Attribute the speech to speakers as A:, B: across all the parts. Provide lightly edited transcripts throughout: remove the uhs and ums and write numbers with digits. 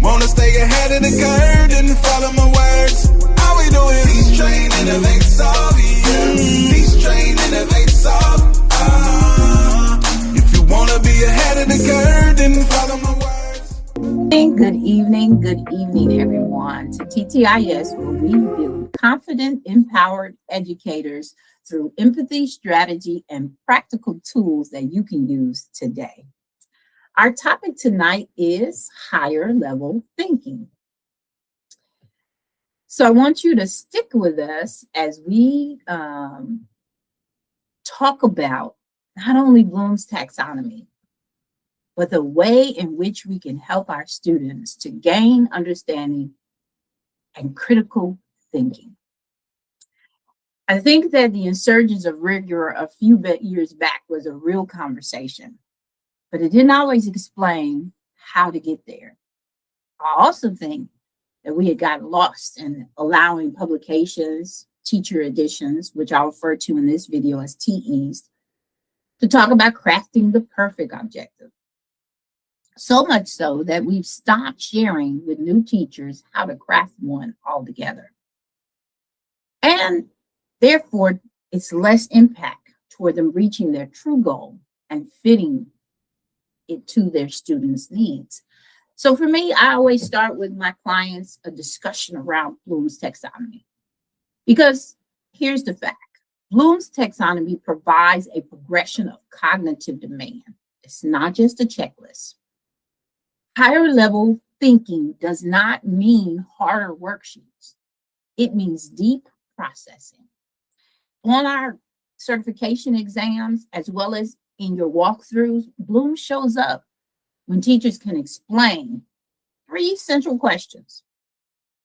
A: wanna stay ahead of the curve, then follow my words. All we doing, teach, train, innovate, solve, yeah. Teach, train, innovate, solve. If you wanna be ahead of the curve, then follow my words.
B: Good evening, everyone, to TTIS, where we build confident, empowered educators through empathy, strategy, and practical tools that you can use today. Our topic tonight is higher level thinking. So I want you to stick with us as we talk about not only Bloom's taxonomy, but the way in which we can help our students to gain understanding and critical thinking. I think that the insurgence of rigor a few years back was a real conversation, but it didn't always explain how to get there. I also think that we had gotten lost in allowing publications, teacher editions, which I'll refer to in this video as TEs, to talk about crafting the perfect objective. So much so that we've stopped sharing with new teachers how to craft one altogether. And therefore, it's less impact toward them reaching their true goal and fitting it to their students' needs. So for me, I always start with my clients a discussion around Bloom's taxonomy. Because here's the fact. Bloom's taxonomy provides a progression of cognitive demand. It's not just a checklist. Higher level thinking does not mean harder worksheets. It means deep processing. On our certification exams, as well as in your walkthroughs, Bloom shows up when teachers can explain 3 central questions: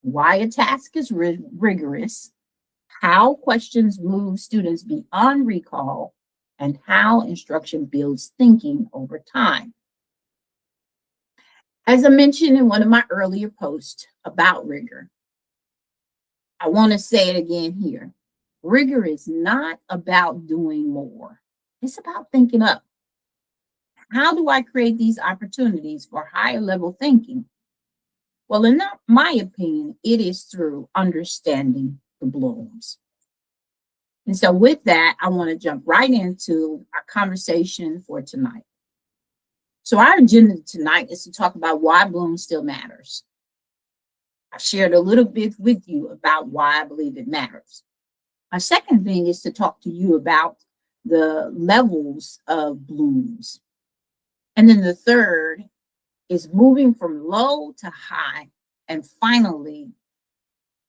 B: why a task is rigorous, how questions move students beyond recall, and how instruction builds thinking over time. As I mentioned in one of my earlier posts about rigor, I want to say it again here. Rigor is not about doing more. It's about thinking up. How do I create these opportunities for higher level thinking? Well, in my opinion, it is through understanding the Blooms. And so with that, I want to jump right into our conversation for tonight. So our agenda tonight is to talk about why Bloom still matters. I shared a little bit with you about why I believe it matters. My second thing is to talk to you about the levels of Blooms. And then the third is moving from low to high, and finally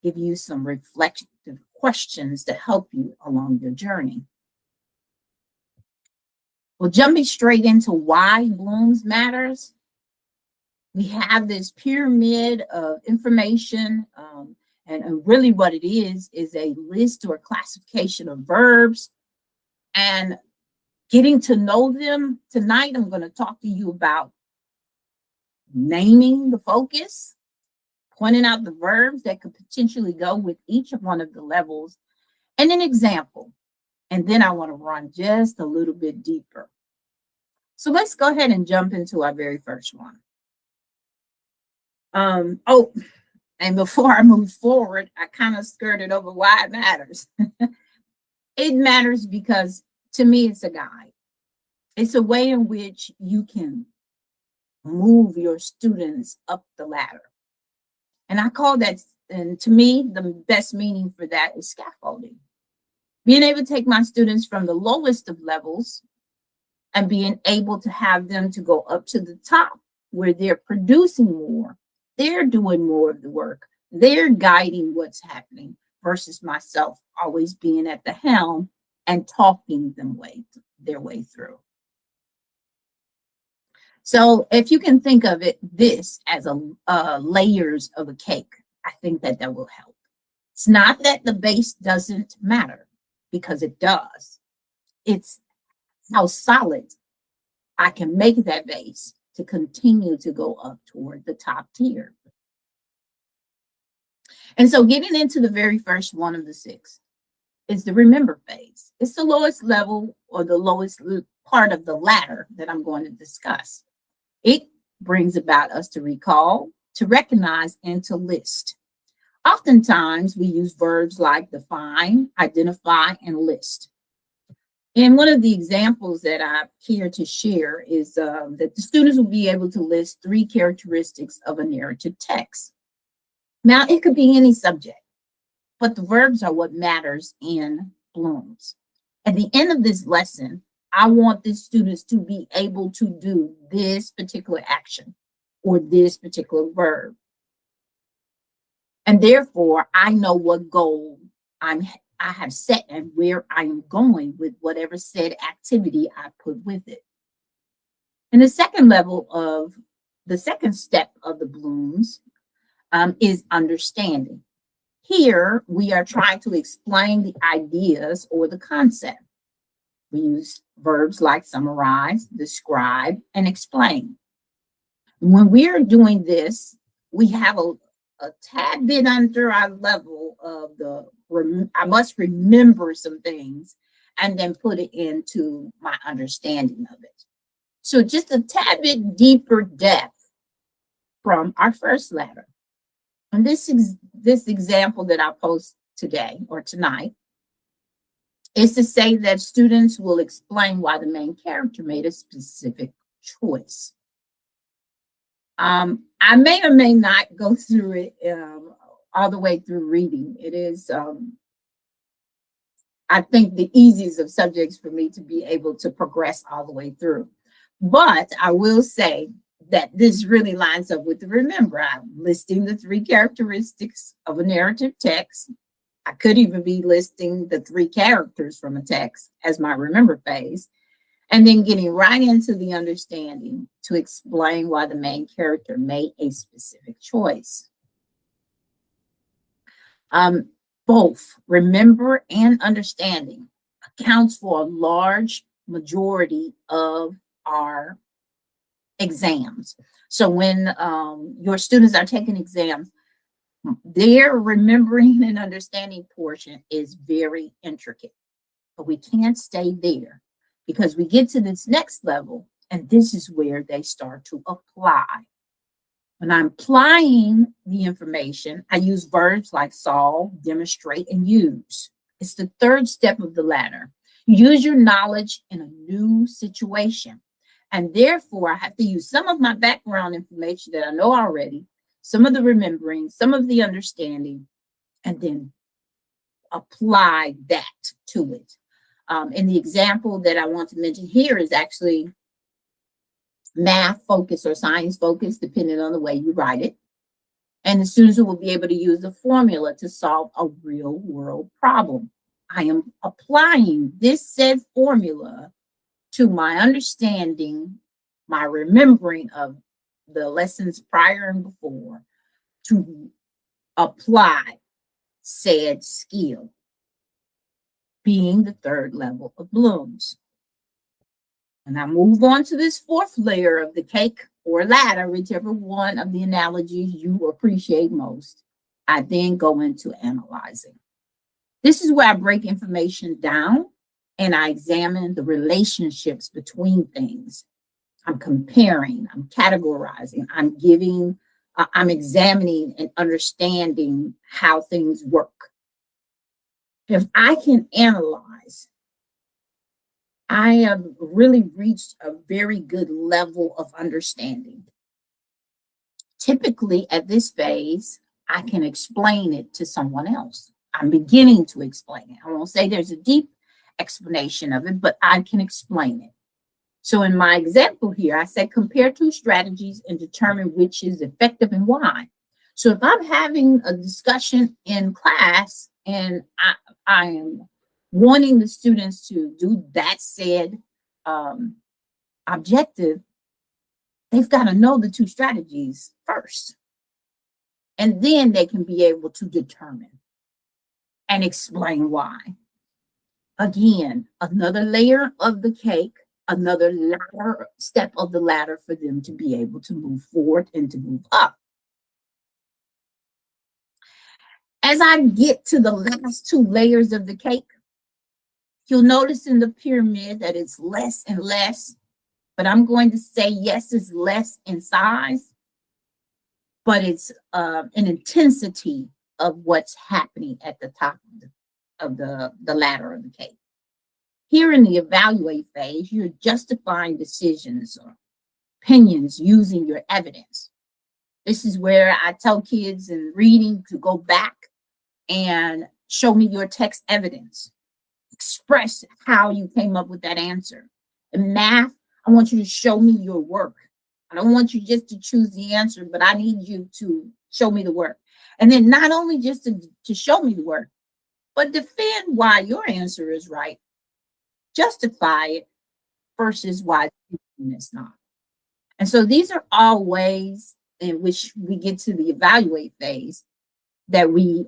B: give you some reflective questions to help you along your journey. Well, jumping straight into why Bloom's matters, we have this pyramid of information, and really what it is a list or classification of verbs. And getting to know them tonight, I'm going to talk to you about naming the focus, pointing out the verbs that could potentially go with each of one of the levels, and an example. And then I want to run just a little bit deeper. So let's go ahead and jump into our very first one. And before I move forward, I kind of skirted over why it matters. It matters because to me, it's a guide. It's a way in which you can move your students up the ladder. And I call that, and to me, the best meaning for that is scaffolding. Being able to take my students from the lowest of levels and being able to have them to go up to the top where they're producing more, they're doing more of the work, they're guiding what's happening versus myself always being at the helm and talking their way through. So if you can think of this as layers of a cake, I think that will help. It's not that the base doesn't matter, because it does. It's how solid I can make that base to continue to go up toward the top tier. And so getting into the very first one of the 6 is the remember phase. It's the lowest level or the lowest part of the ladder that I'm going to discuss. It brings about us to recall, to recognize, and to list. Oftentimes, we use verbs like define, identify, and list. And one of the examples that I'm here to share is that the students will be able to list 3 characteristics of a narrative text. Now, it could be any subject, but the verbs are what matters in Bloom's. At the end of this lesson, I want the students to be able to do this particular action or this particular verb. And therefore, I know what goal I have set and where I am going with whatever said activity I put with it. And the second step of the Bloom's is understanding. Here, we are trying to explain the ideas or the concept. We use verbs like summarize, describe, and explain. When we are doing this, we have a tad bit under our level of I must remember some things and then put it into my understanding of it. So just a tad bit deeper depth from our first letter. And this example that I post today or tonight is to say that students will explain why the main character made a specific choice. I may or may not go through it all the way through reading. It is, I think, the easiest of subjects for me to be able to progress all the way through. But I will say that this really lines up with the remember. I'm listing the 3 characteristics of a narrative text. I could even be listing the 3 characters from a text as my remember phase, and then getting right into the understanding to explain why the main character made a specific choice. Both remember and understanding accounts for a large majority of our exams. So when your students are taking exams, their remembering and understanding portion is very intricate, but we can't stay there because we get to this next level, and this is where they start to apply. When I'm applying the information, I use verbs like solve, demonstrate, and use. It's the 3rd step of the ladder. Use your knowledge in a new situation. And therefore, I have to use some of my background information that I know already, some of the remembering, some of the understanding, and then apply that to it. And the example that I want to mention here is actually math focus or science focus, depending on the way you write it. And the students will be able to use the formula to solve a real world problem. I am applying this said formula to my understanding, my remembering of the lessons prior and before to apply said skill, being the 3rd level of Bloom's. And I move on to this 4th layer of the cake or ladder, whichever one of the analogies you appreciate most. I then go into analyzing. This is where I break information down and I examine the relationships between things. I'm comparing, I'm categorizing, I'm examining and understanding how things work. If I can analyze, I have really reached a very good level of understanding. Typically at this phase, I can explain it to someone else. I'm beginning to explain it. I won't say there's a deep explanation of it, but I can explain it. So in my example here, I said compare 2 strategies and determine which is effective and why. So if I'm having a discussion in class and I am wanting the students to do that said objective, they've got to know the 2 strategies first. And then they can be able to determine and explain why. Again, another layer of the cake, another step of the ladder for them to be able to move forward and to move up. As I get to the last 2 layers of the cake, you'll notice in the pyramid that it's less and less, but I'm going to say yes, it's less in size, but it's an intensity of what's happening at the top of the ladder of the cake. Here in the evaluate phase, you're justifying decisions or opinions using your evidence. This is where I tell kids in reading to go back and show me your text evidence. Express how you came up with that answer. In math, I want you to show me your work. I don't want you just to choose the answer, but I need you to show me the work. And then not only just to show me the work, but defend why your answer is right. Justify it versus why it's not. And so these are all ways in which we get to the evaluate phase that we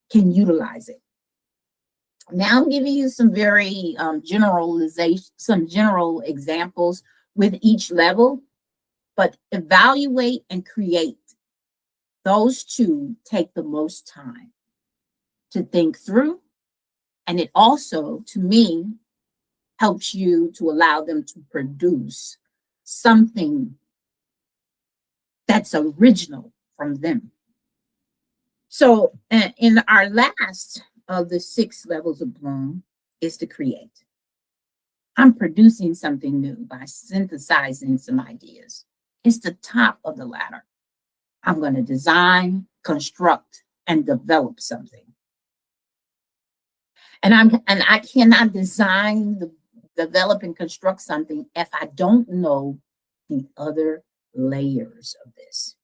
B: can utilize it. Now I'm giving you some very some general examples with each level, but evaluate and create, those two take the most time to think through. And it also, to me, helps you to allow them to produce something that's original from them. So in our last of the 6 levels of Bloom is to create. I'm producing something new by synthesizing some ideas. It's the top of the ladder. I'm going to design, construct, and develop something. And I cannot design, develop, and construct something if I don't know the other layers of this.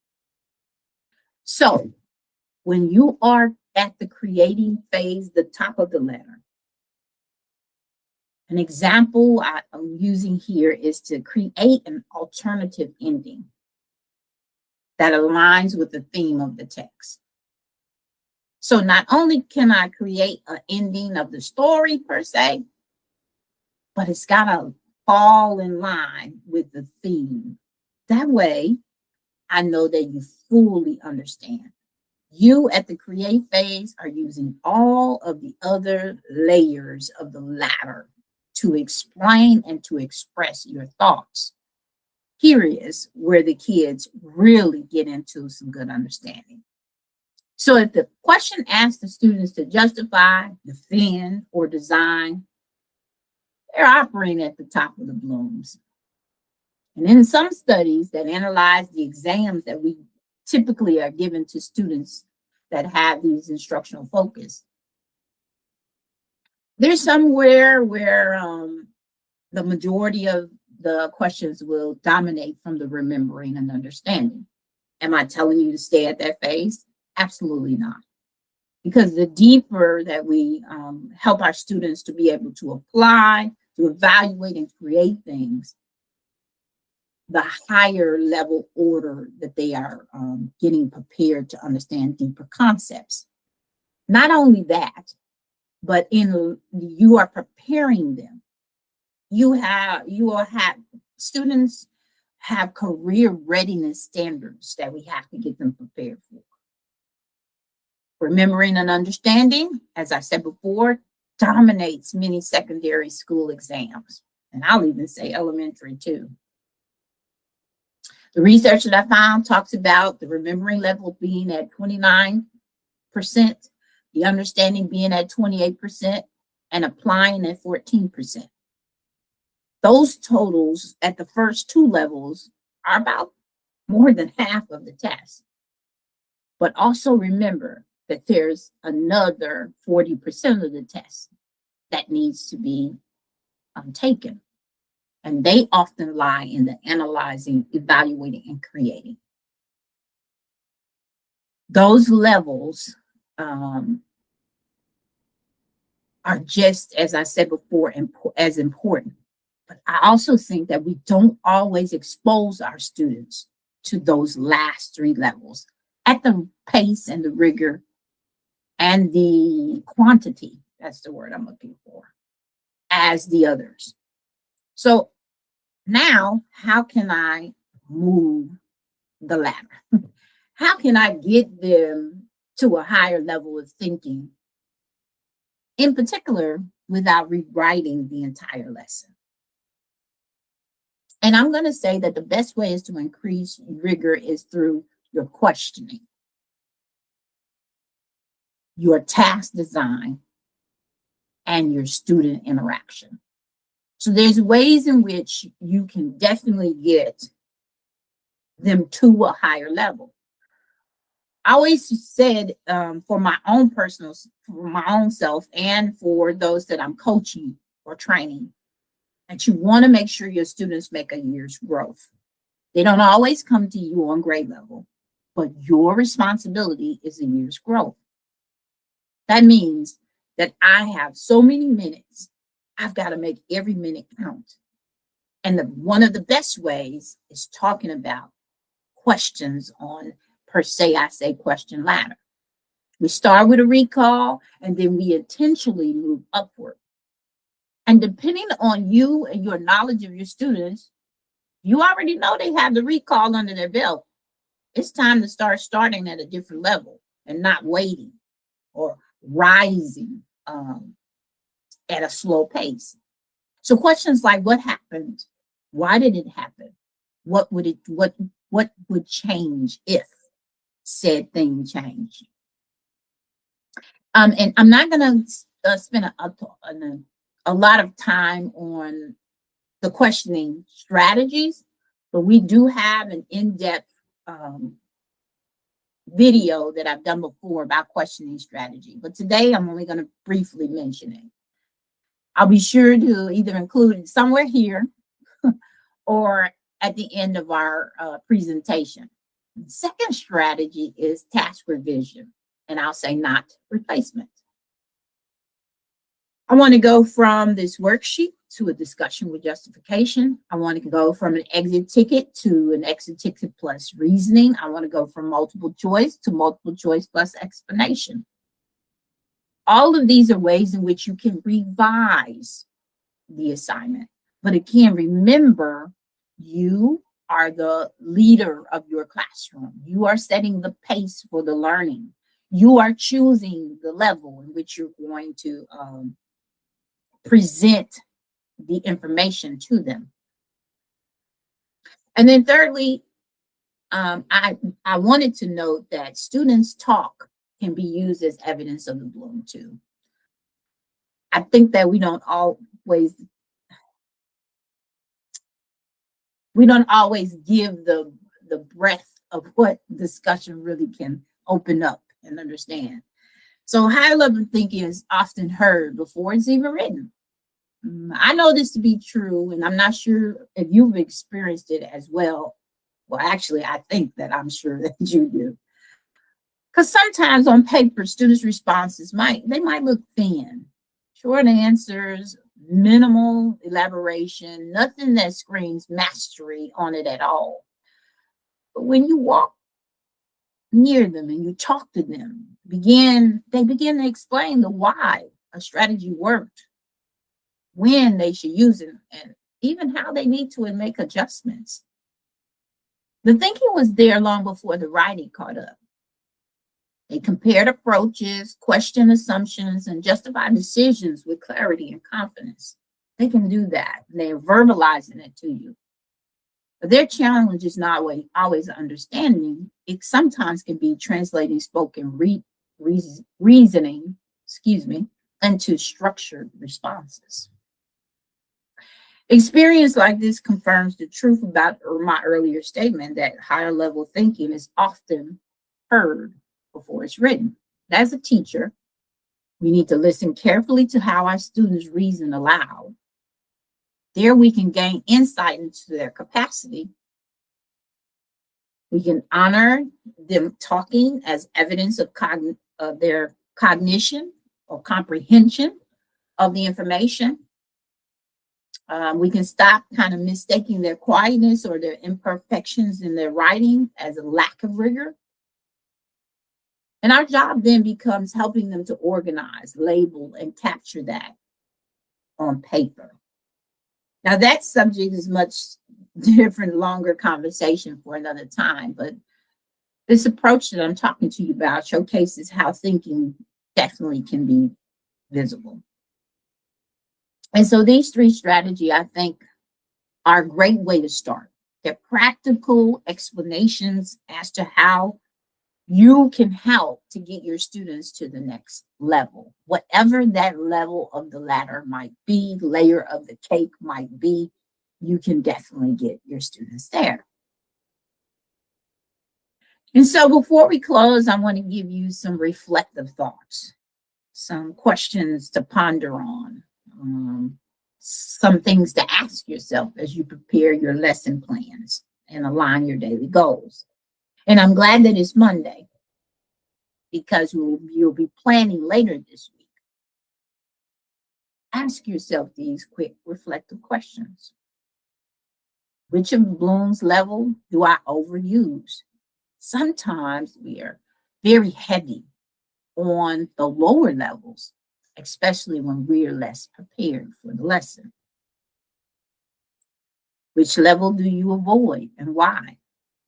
B: So when you are at the creating phase, the top of the ladder, an example I'm using here is to create an alternative ending that aligns with the theme of the text. So not only can I create an ending of the story per se, but it's got to fall in line with the theme. That way, I know that you fully understand. You at the create phase are using all of the other layers of the ladder to explain and to express your thoughts. Here is where the kids really get into some good understanding. So if the question asks the students to justify, defend, or design, they're operating at the top of the Blooms. And in some studies that analyze the exams that we typically are given to students that have these instructional focus, there's somewhere where the majority of the questions will dominate from the remembering and understanding. Am I telling you to stay at that phase? Absolutely not. Because the deeper that we help our students to be able to apply, to evaluate, and create things, the higher level order that they are getting prepared to understand deeper concepts. Not only that, but you are preparing them. You will have students have career readiness standards that we have to get them prepared for. Remembering and understanding, as I said before, dominates many secondary school exams, and I'll even say elementary too. The research that I found talks about the remembering level being at 29%, the understanding being at 28%, and applying at 14%. Those totals at the first 2 levels are about more than half of the test. But also remember that there's another 40% of the test that needs to be taken. And they often lie in the analyzing, evaluating, and creating. Those levels are just, as I said before, as important. But I also think that we don't always expose our students to those last 3 levels at the pace and the rigor and the quantity, that's the word I'm looking for, as the others. So now, how can I move the ladder? How can I get them to a higher level of thinking, in particular, without rewriting the entire lesson? And I'm going to say that the best way is to increase rigor is through your questioning, your task design, and your student interaction. So there's ways in which you can definitely get them to a higher level. I always said for my own for my own self and for those that I'm coaching or training, that you want to make sure your students make a year's growth. They don't always come to you on grade level, but your responsibility is a year's growth. That means that I have so many minutes, I've got to make every minute count. And one of the best ways is talking about questions on, per se, I say question ladder. We start with a recall and then we intentionally move upward. And depending on you and your knowledge of your students, you already know they have the recall under their belt. It's time to start starting at a different level and not waiting or rising at a slow pace. So questions like what happened? Why did it happen? What would change if said thing changed? And I'm not going to spend a lot of time on the questioning strategies, but we do have an in-depth video that I've done before about questioning strategy. But today I'm only going to briefly mention it. I'll be sure to either include it somewhere here or at the end of our presentation. The second strategy is task revision, and I'll say not replacement. I want to go from this worksheet to a discussion with justification. I want to go from an exit ticket to an exit ticket plus reasoning. I want to go from multiple choice to multiple choice plus explanation. All of these are ways in which you can revise the assignment. But again, remember, you are the leader of your classroom. You are setting the pace for the learning. You are choosing the level in which you're going to present the information to them. And then thirdly, I wanted to note that students' talk can be used as evidence of the Bloom too. I think that we don't always give the breadth of what discussion really can open up and understand. So high level thinking is often heard before it's even written. I know this to be true, and I'm not sure if you've experienced it as well. Well, actually, I think that I'm sure that you do. Because sometimes on paper, students' responses might look thin. Short answers, minimal elaboration, nothing that screams mastery on it at all. But when you walk near them and you talk to them, they begin to explain the why a strategy worked, when they should use it, and even how they need to make adjustments. The thinking was there long before the writing caught up. They compared approaches, questioned assumptions, and justified decisions with clarity and confidence. They can do that. They're verbalizing it to you. But their challenge is not always understanding. It sometimes can be translating spoken reasoning, into structured responses. Experience like this confirms the truth about my earlier statement that higher level thinking is often heard before it's written. As a teacher, we need to listen carefully to how our students reason aloud. There we can gain insight into their capacity. We can honor them talking as evidence of their cognition or comprehension of the information. We can stop kind of mistaking their quietness or their imperfections in their writing as a lack of rigor. And our job then becomes helping them to organize, label, and capture that on paper. Now that subject is much different, longer conversation for another time, but this approach that I'm talking to you about showcases how thinking definitely can be visible. And so these three strategies, I think, are a great way to start. They're practical explanations as to how you can help to get your students to the next level. Whatever that level of the ladder might be, layer of the cake might be, you can definitely get your students there. And so before we close, I want to give you some reflective thoughts, some questions to ponder on, some things to ask yourself as you prepare your lesson plans and align your daily goals. And I'm glad that it's Monday, because you'll be planning later this week. Ask yourself these quick reflective questions. Which of Bloom's level do I overuse? Sometimes we are very heavy on the lower levels, especially when we're less prepared for the lesson. Which level do you avoid and why?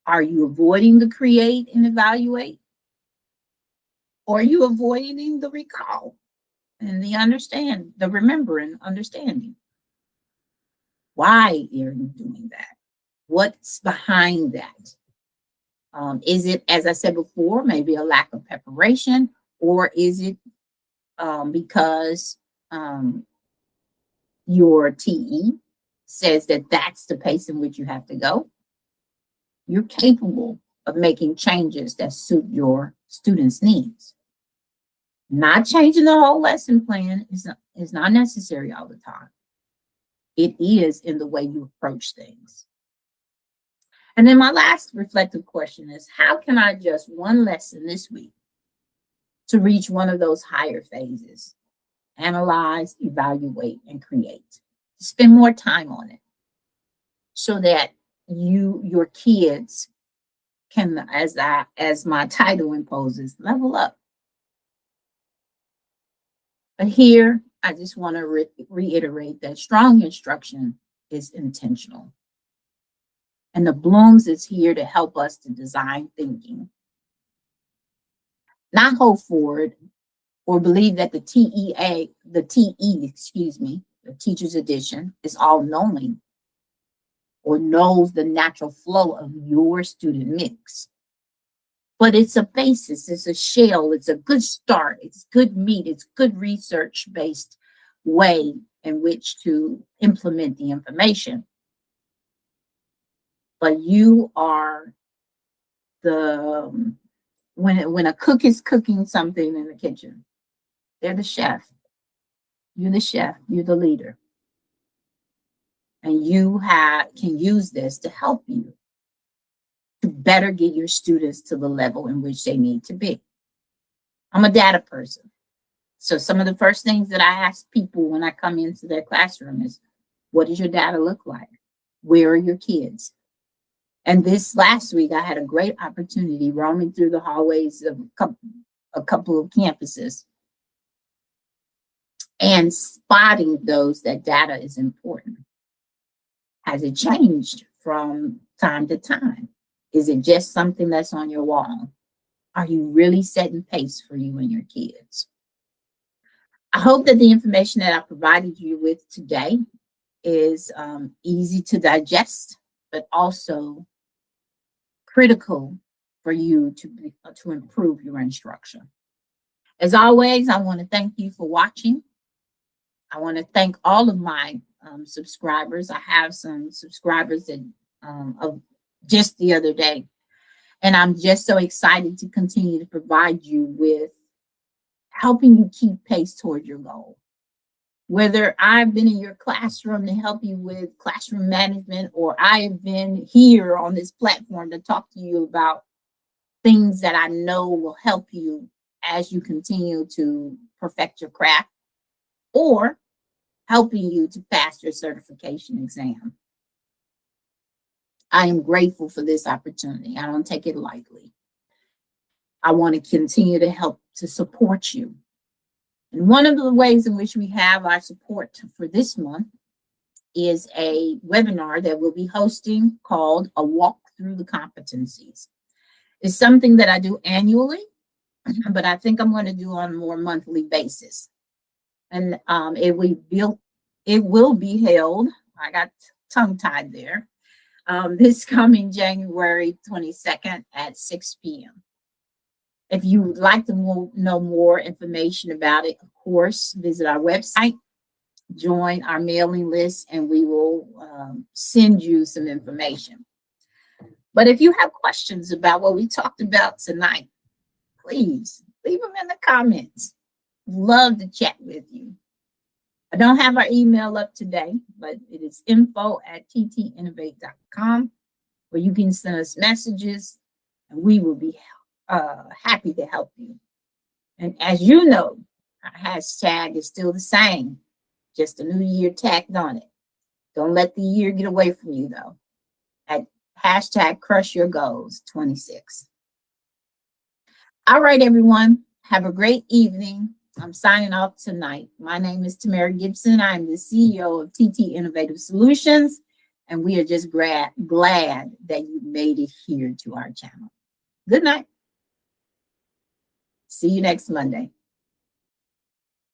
B: Are you avoiding the create and evaluate? Or are you avoiding the recall and the remember and understanding? Why are you doing that? What's behind that? Is it, as I said before, maybe a lack of preparation, or is it because your TE says that that's the pace in which you have to go? You're capable of making changes that suit your students' needs. Not changing the whole lesson plan is not necessary all the time. It is in the way you approach things. And then my last reflective question is, how can I adjust one lesson this week to reach one of those higher phases? Analyze, evaluate, and create. Spend more time on it so that your kids can, as my title imposes, level up. But here, I just want to reiterate that strong instruction is intentional. And the Blooms is here to help us to design thinking. Not hope forward or believe that the the teacher's edition, is all knowing or knows the natural flow of your student mix. But it's a basis, it's a shell, it's a good start, it's good meat, it's good research-based way in which to implement the information. But you are when a cook is cooking something in the kitchen, they're the chef. You're the chef, you're the leader. And you can use this to help you to better get your students to the level in which they need to be. I'm a data person. So some of the first things that I ask people when I come into their classroom is, what does your data look like? Where are your kids? And this last week, I had a great opportunity roaming through the hallways of a couple of campuses and spotting those that data is important. Has it changed from time to time? Is it just something that's on your wall? Are you really setting pace for you and your kids? I hope that the information that I provided you with today is easy to digest, but also critical for you to improve your instruction. As always, I want to thank you for watching. I want to thank all of my subscribers. I have some subscribers that of just the other day, and I'm just so excited to continue to provide you with helping you keep pace toward your goal. Whether I've been in your classroom to help you with classroom management, or I have been here on this platform to talk to you about things that I know will help you as you continue to perfect your craft, or helping you to pass your certification exam. I am grateful for this opportunity. I don't take it lightly. I want to continue to help to support you. And one of the ways in which we have our support for this month is a webinar that we'll be hosting called A Walk Through the Competencies. It's something that I do annually, but I think I'm going to do on a more monthly basis. And it will be held, I got tongue-tied there, this coming January 22nd at 6 p.m. If you would like to know more information about it, of course, visit our website, join our mailing list, and we will send you some information. But if you have questions about what we talked about tonight, please leave them in the comments. Love to chat with you. I don't have our email up today, but it is info@ttinnovate.com, where you can send us messages and we will be happy to help you. And as you know, our hashtag is still the same, just a new year tagged on it. Don't let the year get away from you, though. At hashtag Crush Your Goals 26. All right, everyone. Have a great evening. I'm signing off tonight. My name is Tamara Gibson. I'm the CEO of TT Innovative Solutions, and we are just glad that you made it here to our channel. Good night. See you next Monday.